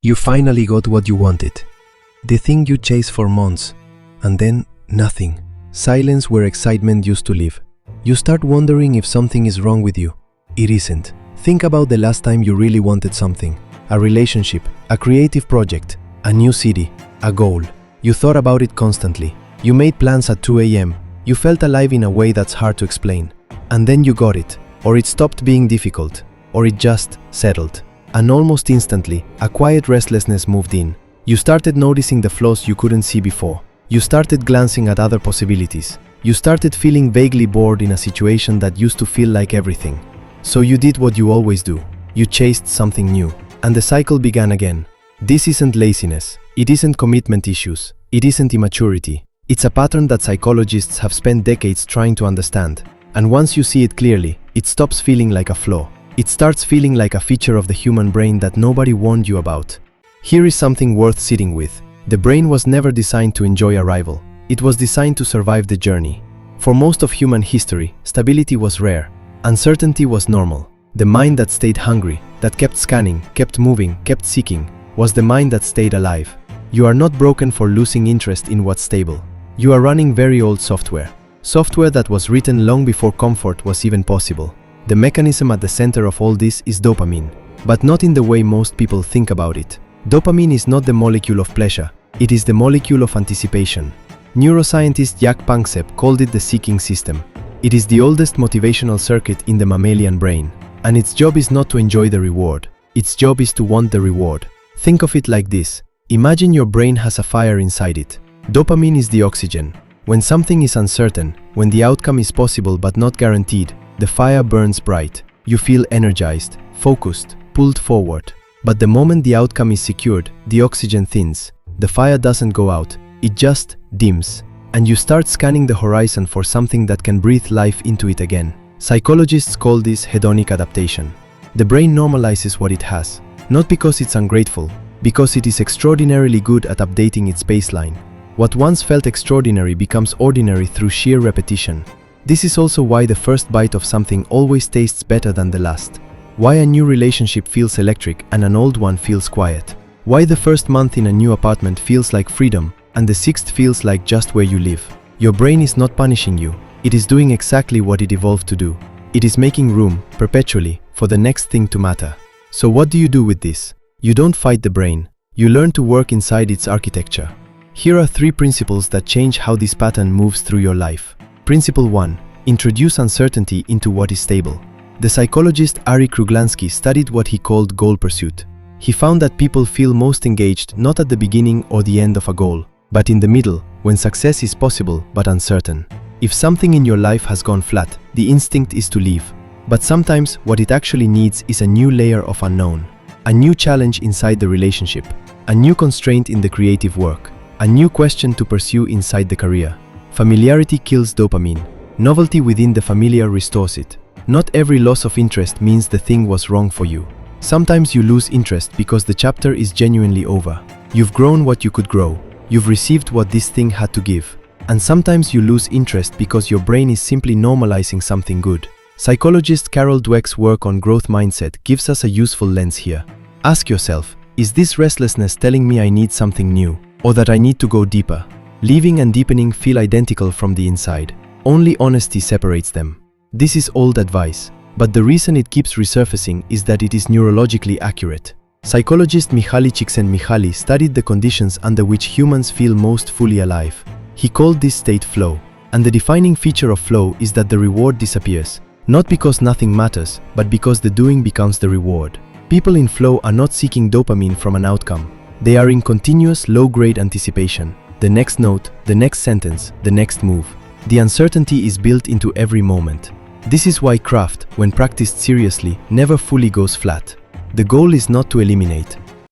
You finally got what you wanted. The thing you chased for months. And then, nothing. Silence where excitement used to live. You start wondering if something is wrong with you. It isn't. Think about the last time you really wanted something. A relationship, a creative project, a new city, a goal. You thought about it constantly. You made plans at 2 a.m. You felt alive in a way that's hard to explain. And then you got it. Or it stopped being difficult. Or it just settled. And almost instantly, a quiet restlessness moved in. You started noticing the flaws you couldn't see before. You started glancing at other possibilities. You started feeling vaguely bored in a situation that used to feel like everything. So you did what you always do. You chased something new. And the cycle began again. This isn't laziness. It isn't commitment issues. It isn't immaturity. It's a pattern that psychologists have spent decades trying to understand. And once you see it clearly, it stops feeling like a flaw. It starts feeling like a feature of the human brain that nobody warned you about. Here is something worth sitting with. The brain was never designed to enjoy arrival. It was designed to survive the journey. For most of human history, stability was rare. Uncertainty was normal. The mind that stayed hungry, that kept scanning, kept moving, kept seeking, was the mind that stayed alive. You are not broken for losing interest in what's stable. You are running very old software. Software that was written long before comfort was even possible. The mechanism at the center of all this is dopamine, but not in the way most people think about it. Dopamine is not the molecule of pleasure, it is the molecule of anticipation. Neuroscientist Jack Panksepp called it the seeking system. It is the oldest motivational circuit in the mammalian brain, and its job is not to enjoy the reward. Its job is to want the reward. Think of it like this. Imagine your brain has a fire inside it. Dopamine is the oxygen. When something is uncertain, when the outcome is possible but not guaranteed, the fire burns bright. You feel energized, focused, pulled forward. But the moment the outcome is secured, the oxygen thins. The fire doesn't go out, it just dims. And you start scanning the horizon for something that can breathe life into it again. Psychologists call this hedonic adaptation. The brain normalizes what it has, not because it's ungrateful, because it is extraordinarily good at updating its baseline. What once felt extraordinary becomes ordinary through sheer repetition. This is also why the first bite of something always tastes better than the last. Why a new relationship feels electric and an old one feels quiet. Why the first month in a new apartment feels like freedom and the sixth feels like just where you live. Your brain is not punishing you. It is doing exactly what it evolved to do. It is making room, perpetually, for the next thing to matter. So what do you do with this? You don't fight the brain. You learn to work inside its architecture. Here are 3 principles that change how this pattern moves through your life. Principle 1. Introduce uncertainty into what is stable. The psychologist Ari Kruglansky studied what he called goal pursuit. He found that people feel most engaged not at the beginning or the end of a goal, but in the middle, when success is possible but uncertain. If something in your life has gone flat, the instinct is to leave. But sometimes what it actually needs is a new layer of unknown. A new challenge inside the relationship. A new constraint in the creative work. A new question to pursue inside the career. Familiarity kills dopamine. Novelty within the familiar restores it. Not every loss of interest means the thing was wrong for you. Sometimes you lose interest because the chapter is genuinely over. You've grown what you could grow. You've received what this thing had to give. And sometimes you lose interest because your brain is simply normalizing something good. Psychologist Carol Dweck's work on growth mindset gives us a useful lens here. Ask yourself, is this restlessness telling me I need something new, or that I need to go deeper? Leaving and deepening feel identical from the inside. Only honesty separates them. This is old advice, but the reason it keeps resurfacing is that it is neurologically accurate. Psychologist Mihaly Csikszentmihalyi studied the conditions under which humans feel most fully alive. He called this state flow, and the defining feature of flow is that the reward disappears, not because nothing matters, but because the doing becomes the reward. People in flow are not seeking dopamine from an outcome. They are in continuous low-grade anticipation. The next note, the next sentence, the next move. The uncertainty is built into every moment. This is why craft, when practiced seriously, never fully goes flat. The goal is not to eliminate,